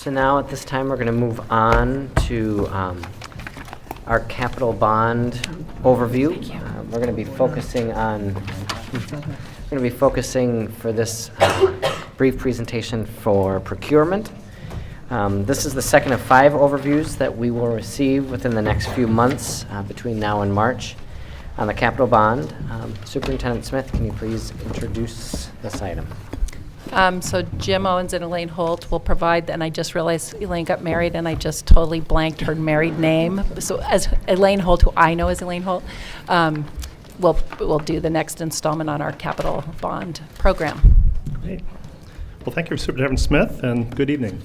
So now at this time, we're going to move on to our capital bond overview. We're going to be focusing for this brief presentation for procurement. This is the second of 5 overviews that we will receive within the next few months between now and March on the capital bond. Superintendent Smith, can you please introduce this item? So Jim Owens and Elaine Holt will provide, and I just realized Elaine got married and I just totally blanked her married name. So as Elaine Holt, who I know as Elaine Holt, we'll do the next installment on our capital bond program. Great. Well, thank you, Superintendent Smith, and good evening.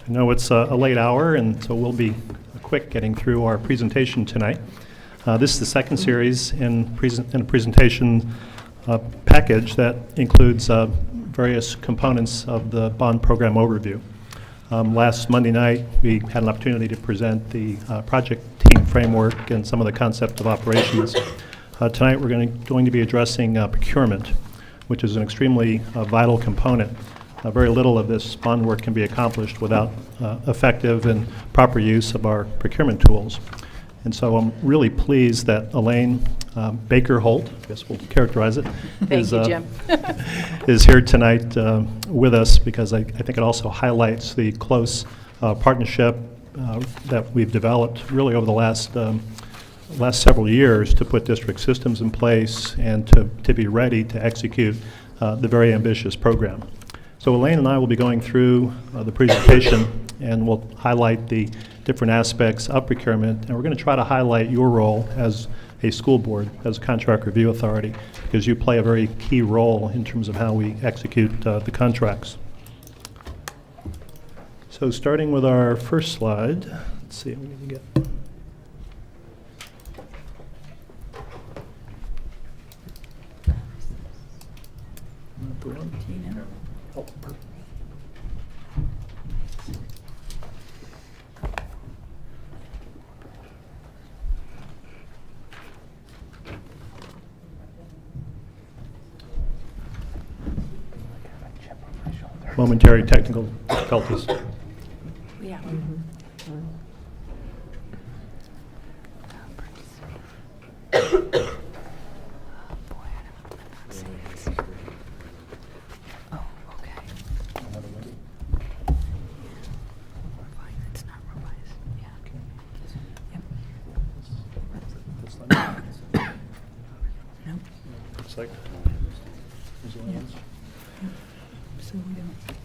I know it's a late hour, and so we'll be quick getting through our presentation tonight. This is the second series in a presentation package that includes various components of the bond program overview. Last Monday night, we had an opportunity to present the project team framework and some of the concept of operations. Tonight, we're going to be addressing procurement, which is an extremely vital component. Very little of this bond work can be accomplished without effective and proper use of our procurement tools. And so I'm really pleased that Elaine Baker Holt, I guess we'll characterize it, Thank you, Jim. is here tonight with us, because I think it also highlights the close partnership that we've developed really over the last several years to put district systems in place and to be ready to execute the very ambitious program. So Elaine and I will be going through the presentation, and we'll highlight the different aspects of procurement, and we're going to try to highlight your role as a school board, as a contract review authority, because you play a very key role in terms of how we execute the contracts. So starting with our first slide, let's see what we need to get. Not the one. Oh, perfect. Momentary technical difficulties. Yeah.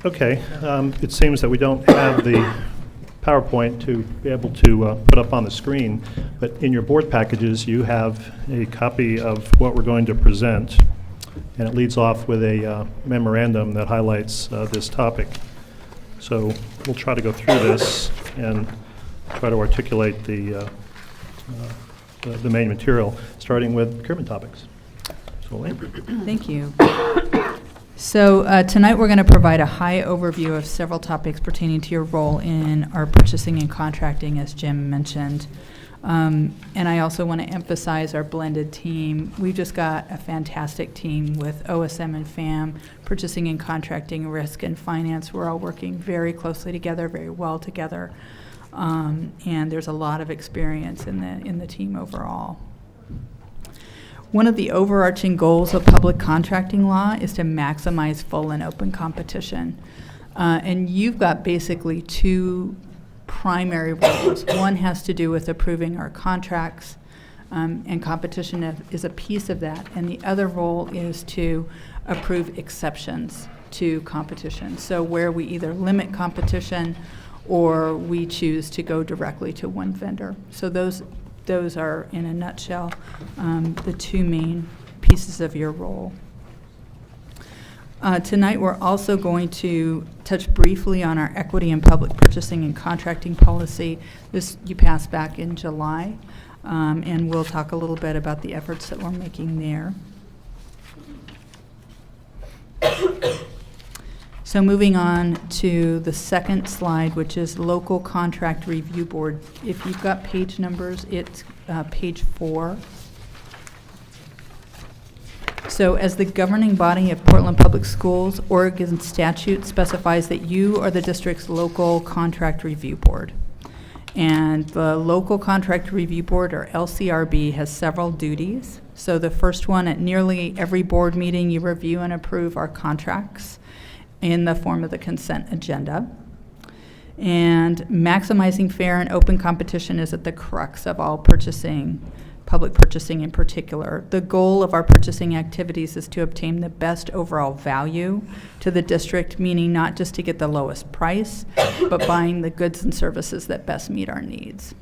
Okay, it seems that we don't have the PowerPoint to be able to put up on the screen, but in your board packages you have a copy of what we're going to present, and it leads off with a memorandum that highlights this topic. So we'll try to go through this and try to articulate the main material, starting with procurement topics. So Elaine. Thank you. So tonight we're going to provide a high overview of several topics pertaining to your role in our purchasing and contracting, as Jim mentioned. And I also want to emphasize our blended team. We've just got a fantastic team with OSM and FAM, purchasing and contracting, risk and finance. We're all working very closely together, very well together. And there's a lot of experience in the team overall. One of the overarching goals of public contracting law is to maximize full and open competition. And you've got basically 2 primary roles. One has to do with approving our contracts, and competition is a piece of that. And the other role is to approve exceptions to competition. So where we either limit competition or we choose to go directly to one vendor. So those are, in a nutshell, the 2 main pieces of your role. Tonight, we're also going to touch briefly on our equity and public purchasing and contracting policy. This you passed back in July, and we'll talk a little bit about the efforts that we're making there. So moving on to the second slide, which is Local Contract Review Board. If you've got page numbers, it's page 4. So as the governing body of Portland Public Schools, Oregon statute specifies that you are the district's local contract review board. And the Local Contract Review Board, or LCRB, has several duties. So the first one, at nearly every board meeting, you review and approve our contracts in the form of the consent agenda. And maximizing fair and open competition is at the crux of all purchasing, public purchasing in particular. The goal of our purchasing activities is to obtain the best overall value to the district, meaning not just to get the lowest price, but buying the goods and services that best meet our needs.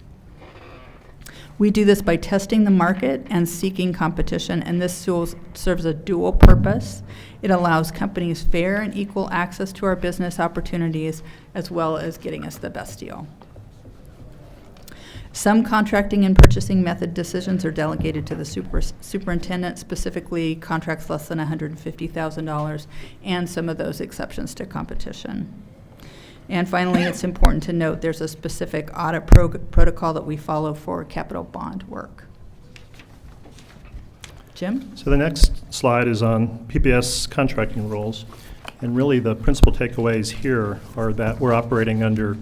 We do this by testing the market and seeking competition, and this tool serves a dual purpose. It allows companies fair and equal access to our business opportunities, as well as getting us the best deal. Some contracting and purchasing method decisions are delegated to the superintendent, specifically contracts less than $150,000, and some of those exceptions to competition. And finally, it's important to note there's a specific audit protocol that we follow for capital bond work. Jim? So the next slide is on PPS Contracting Rules. And really the principal takeaways here are that we're operating under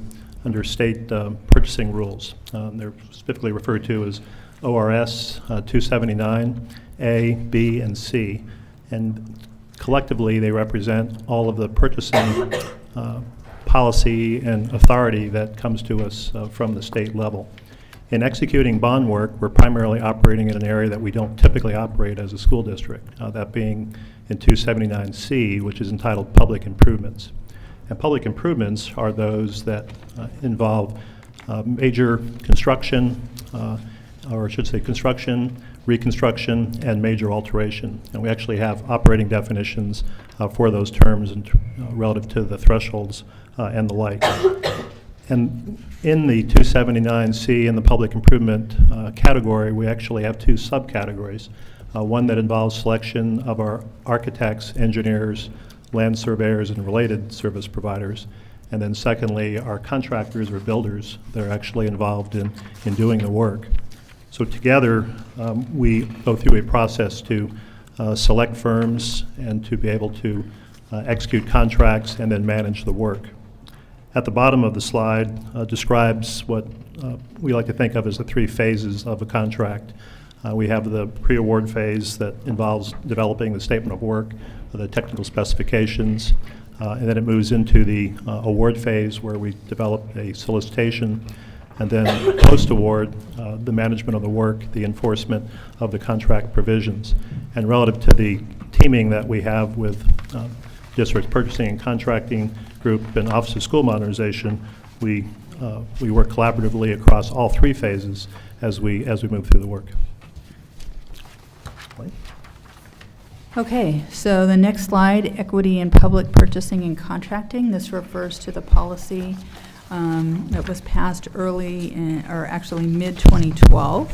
state purchasing rules. They're specifically referred to as ORS 279, A, B, and C. And collectively, they represent all of the purchasing policy and authority that comes to us from the state level. In executing bond work, we're primarily operating in an area that we don't typically operate as a school district, that being in 279C, which is entitled Public Improvements. And public improvements are those that involve major construction, or I should say construction, reconstruction, and major alteration. And we actually have operating definitions for those terms relative to the thresholds and the like. And in the 279C, in the public improvement category, we actually have two subcategories. One that involves selection of our architects, engineers, land surveyors, and related service providers. And then secondly, our contractors or builders that are actually involved in doing the work. So together, we go through a process to select firms and to be able to execute contracts and then manage the work. At the bottom of the slide describes what we like to think of as the three phases of a contract. We have the pre-award phase that involves developing the statement of work, the technical specifications, and then it moves into the award phase where we develop a solicitation, and then post-award, the management of the work, the enforcement of the contract provisions. And relative to the teaming that we have with district purchasing and contracting group and Office of School Modernization, we work collaboratively across all three phases as we move through the work. Okay, so the next slide, equity in public purchasing and contracting. This refers to the policy that was passed early, or actually mid-2012.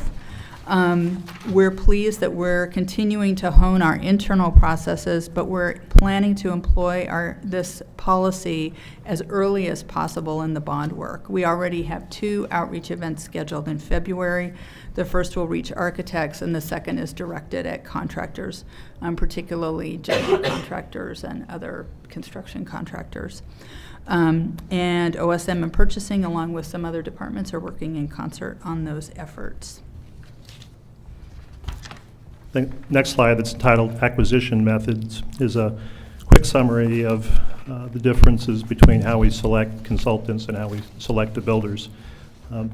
We're pleased that we're continuing to hone our internal processes, but we're planning to employ this policy as early as possible in the bond work. We already have 2 outreach events scheduled in February. The first will reach architects, and the second is directed at contractors, particularly general contractors and other construction contractors. And OSM and purchasing, along with some other departments, are working in concert on those efforts. The next slide, that's titled Acquisition Methods, is a quick summary of the differences between how we select consultants and how we select the builders.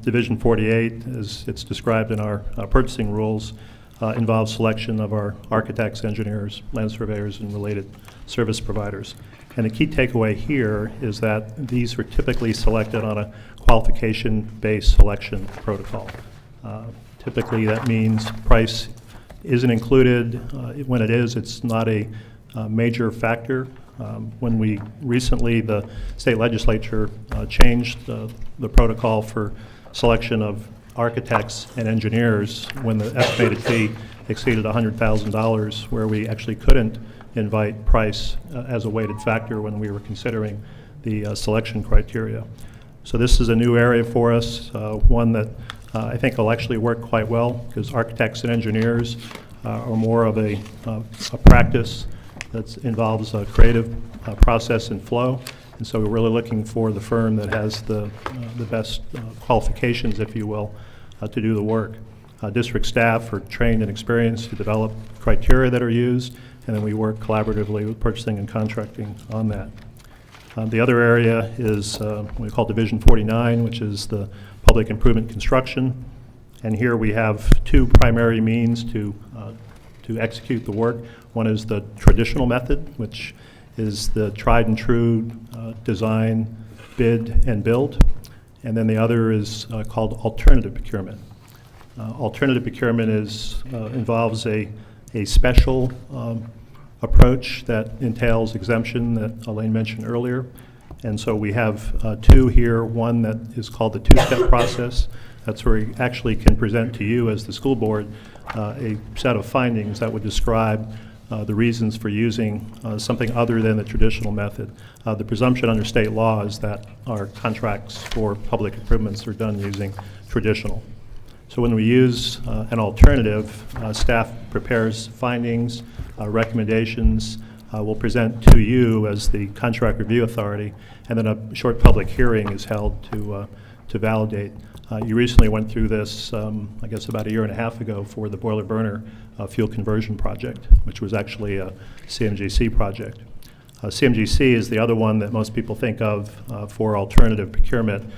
Division 48, as it's described in our purchasing rules, involves selection of our architects, engineers, land surveyors, and related service providers. And the key takeaway here is that these are typically selected on a qualification-based selection protocol. Typically, that means price isn't included. When it is, it's not a major factor. When we recently, the state legislature changed the protocol for selection of architects and engineers when the estimated fee exceeded $100,000, where we actually couldn't invite price as a weighted factor when we were considering the selection criteria. So this is a new area for us, one that I think will actually work quite well, because architects and engineers or more of a practice that involves a creative process and flow. And so we're really looking for the firm that has the best qualifications, if you will, to do the work. District staff are trained and experienced to develop criteria that are used, and then we work collaboratively with purchasing and contracting on that. The other area is what we call Division 49, which is the public improvement construction. And here we have two primary means to execute the work. One is the traditional method, which is the tried and true design, bid, and build. And then the other is called alternative procurement. Alternative procurement involves a special approach that entails exemption that Elaine mentioned earlier. And so we have two here, one that is called the two-step process. That's where we actually can present to you as the school board a set of findings that would describe the reasons for using something other than the traditional method. The presumption under state law is that our contracts for public improvements are done using traditional. So when we use an alternative, staff prepares findings, recommendations, we'll present to you as the contract review authority, and then a short public hearing is held to validate. You recently went through this, I guess about 1.5 years ago for the boiler burner fuel conversion project, which was actually a CMGC project. CMGC is the other one that most people think of for alternative procurement,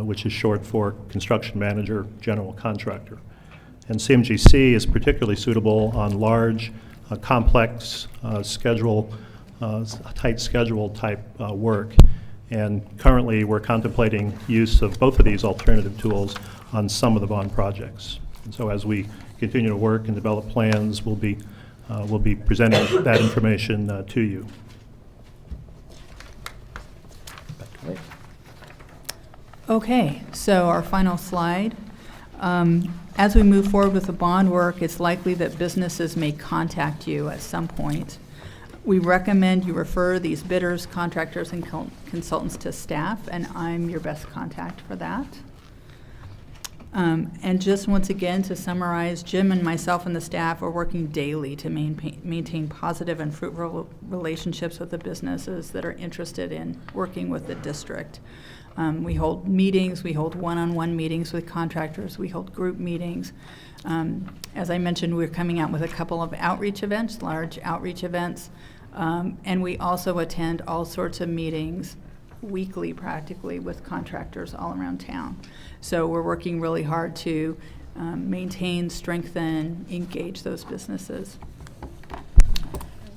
which is short for Construction Manager General Contractor. And CMGC is particularly suitable on large, complex tight schedule type work. And currently we're contemplating use of both of these alternative tools on some of the bond projects. And so as we continue to work and develop plans, we'll be presenting that information to you. Okay, so our final slide. As we move forward with the bond work, it's likely that businesses may contact you at some point. We recommend you refer these bidders, contractors, and consultants to staff, and I'm your best contact for that. And just once again, to summarize, Jim and myself and the staff are working daily to maintain positive and fruitful relationships with the businesses that are interested in working with the district. We hold meetings, we hold one-on-one meetings with contractors, we hold group meetings. As I mentioned, we're coming out with a couple of outreach events, large outreach events, and we also attend all sorts of meetings weekly practically with contractors all around town. So we're working really hard to maintain, strengthen, engage those businesses.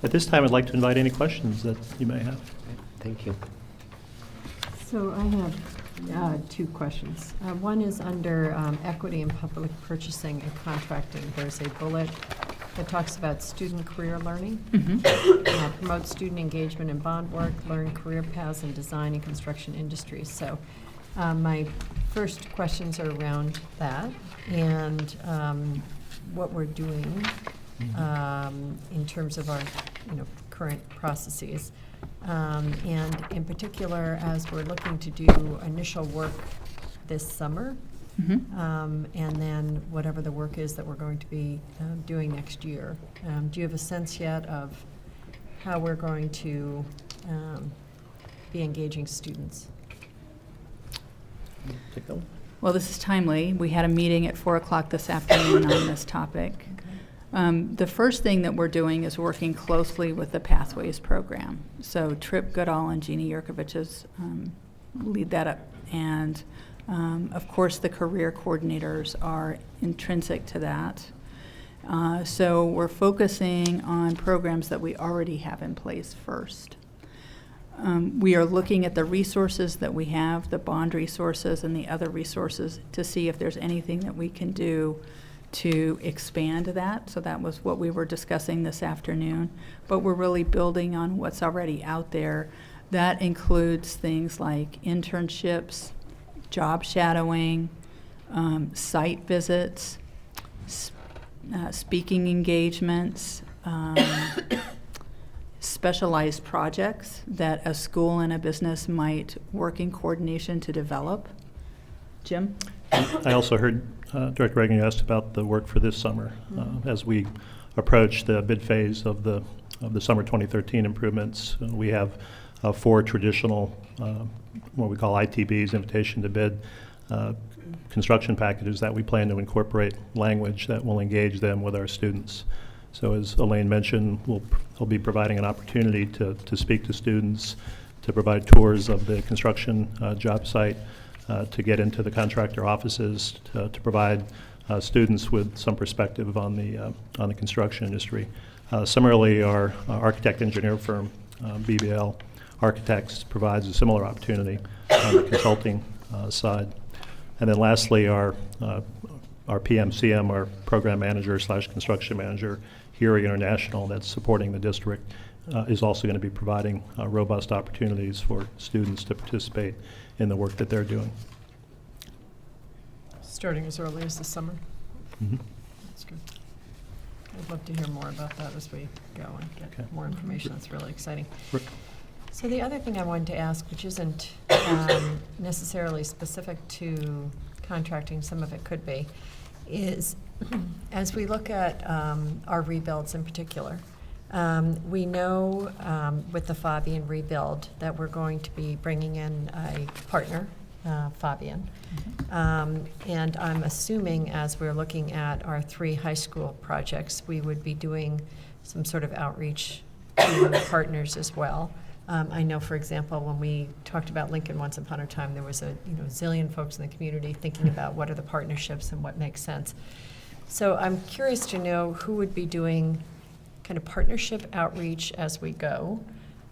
At this time, I'd like to invite any questions that you may have. Thank you. So I have two questions. One is under equity in public purchasing and contracting. There's a bullet that talks about student career learning. Mm-hmm. Promote student engagement in bond work, learn career paths in design and construction industries. So my first questions are around that and what we're doing in terms of our current processes. And in particular, as we're looking to do initial work this summer, Mm-hmm. And then whatever the work is that we're going to be doing next year. Do you have a sense yet of how we're going to be engaging students? Well, this is timely. We had a meeting at 4 o'clock this afternoon on this topic. The first thing that we're doing is working closely with the Pathways program. So Trip Goodall and Jeannie Yurkovich's lead that up. And of course, the career coordinators are intrinsic to that. So we're focusing on programs that we already have in place first. We are looking at the resources that we have, the bond resources and the other resources, to see if there's anything that we can do to expand that. So that was what we were discussing this afternoon. But we're really building on what's already out there. That includes things like internships, job shadowing, site visits, speaking engagements, specialized projects that a school and a business might work in coordination to develop. Jim? I also heard Director Reagan, you asked about the work for this summer. As we approach the bid phase of the summer 2013 improvements, we have 4 traditional, what we call ITBs, invitation to bid, construction packages that we plan to incorporate language that will engage them with our students. So as Elaine mentioned, we'll be providing an opportunity to speak to students, to provide tours of the construction job site, to get into the contractor offices, to provide students with some perspective on the construction industry. Similarly, our architect engineer firm, BBL Architects, provides a similar opportunity on the consulting side. And then lastly, our PMCM, our program manager / construction manager, Erie International, that's supporting the district, is also going to be providing robust opportunities for students to participate in the work that they're doing. Starting as early as the summer. Mm-hmm. That's good. I'd love to hear more about that as we go and get Okay. more information. That's really exciting. Rick? So the other thing I wanted to ask, which isn't necessarily specific to contracting, some of it could be, is as we look at our rebuilds in particular, we know with the Fabian rebuild that we're going to be bringing in a partner, Fabian. And I'm assuming as we're looking at our 3 high school projects, we would be doing some sort of outreach to partners as well. I know, for example, when we talked about Lincoln once upon a time, there was a zillion folks in the community thinking about what are the partnerships and what makes sense. So I'm curious to know who would be doing kind of partnership outreach as we go,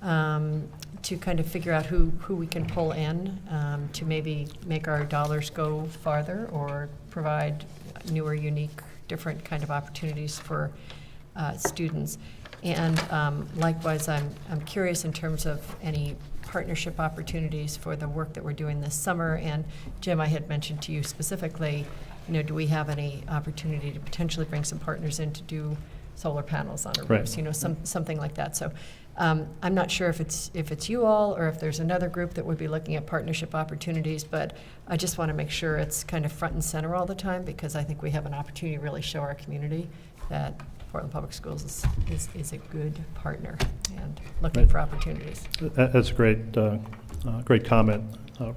to kind of figure out who we can pull in to maybe make our dollars go farther or provide newer, unique, different kind of opportunities for students. And likewise, I'm curious in terms of any partnership opportunities for the work that we're doing this summer. And Jim, I had mentioned to you specifically, do we have any opportunity to potentially bring some partners in to do solar panels on our roofs, something like that. So I'm not sure if it's you all or if there's another group that would be looking at partnership opportunities, but I just want to make sure it's kind of front and center all the time, because I think we have an opportunity to really show our community that Portland Public Schools is a good partner and looking for opportunities. That's a great comment.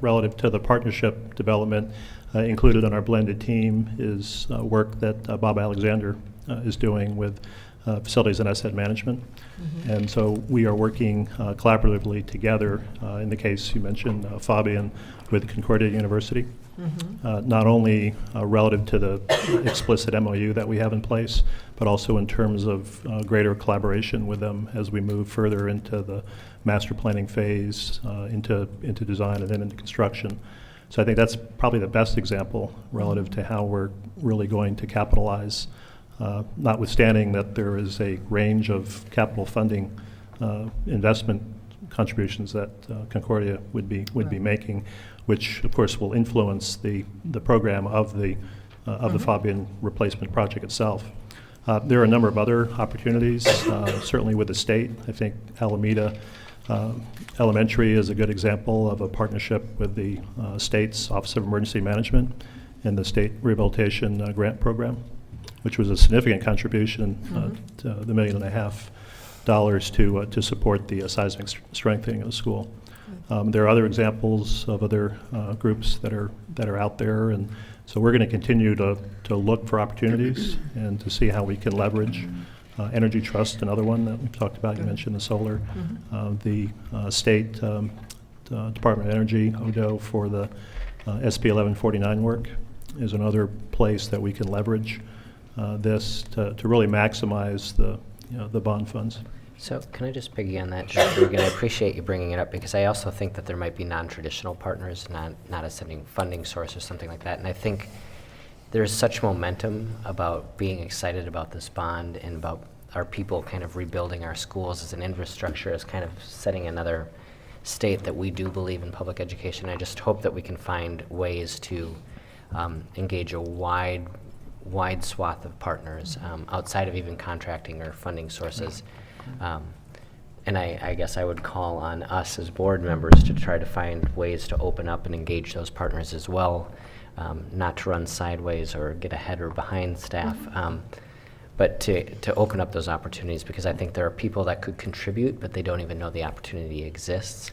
Relative to the partnership development, included on our blended team is work that Bob Alexander is doing with facilities and asset management. Mm-hmm. And so we are working collaboratively together, in the case you mentioned, Fabian, with Concordia University. Mm-hmm. Not only relative to the explicit MOU that we have in place, but also in terms of greater collaboration with them as we move further into the master planning phase, into design and then into construction. So I think that's probably the best example relative to how we're really going to capitalize, notwithstanding that there is a range of capital funding investment contributions that Concordia would be making, which of course will influence the program of the Fabian replacement project itself. There are a number of other opportunities, certainly with the state. I think Alameda Elementary is a good example of a partnership with the state's Office of Emergency Management and the State Rehabilitation Grant Program, which was a significant contribution to the $1.5 million to support the seismic strengthening of the school. There are other examples of other groups that are out there, and so we're going to continue to look for opportunities and to see how we can leverage Energy Trust, another one that we've talked about. You mentioned the solar, the state Department of Energy, ODO, for the SB 1149 work is another place that we can leverage this to really maximize the bond funds. So can I just piggy on that, just again, I appreciate you bringing it up, because I also think that there might be non-traditional partners, not a funding source or something like that. And I think there's such momentum about being excited about this bond and about our people kind of rebuilding our schools as an infrastructure, as kind of setting another state that we do believe in public education. I just hope that we can find ways to engage a wide swath of partners outside of even contracting or funding sources. And I guess I would call on us as board members to try to find ways to open up and engage those partners as well, not to run sideways or get ahead or behind staff. but to open up those opportunities, because I think there are people that could contribute, but they don't even know the opportunity exists.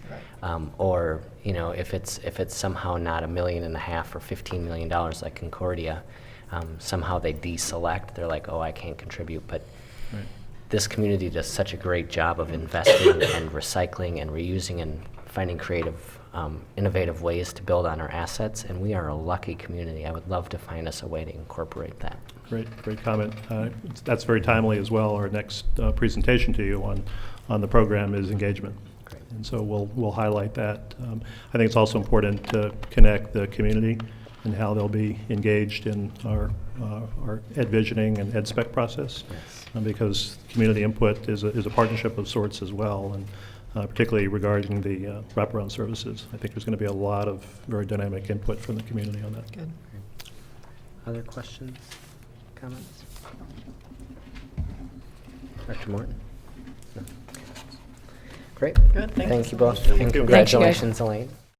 Or, you know, if it's somehow not $1.5 million or $15 million like Concordia, somehow they deselect. They're like, oh, I can't contribute. But Right. this community does such a great job of investing and recycling and reusing and finding creative, innovative ways to build on our assets, and we are a lucky community. I would love to find us a way to incorporate that. Great comment. That's very timely as well. Our next presentation to you on the program is engagement. Great. And so we'll highlight that. I think it's also important to connect the community and how they'll be engaged in our ed visioning and ed spec process. Yes. Because community input is a partnership of sorts as well, and particularly regarding the wraparound services. I think there's going to be a lot of very dynamic input from the community on that. Good. Other questions, comments? Dr. Morton? No. Great. Good, thank you Thank so you both, much. and you. congratulations, Elaine.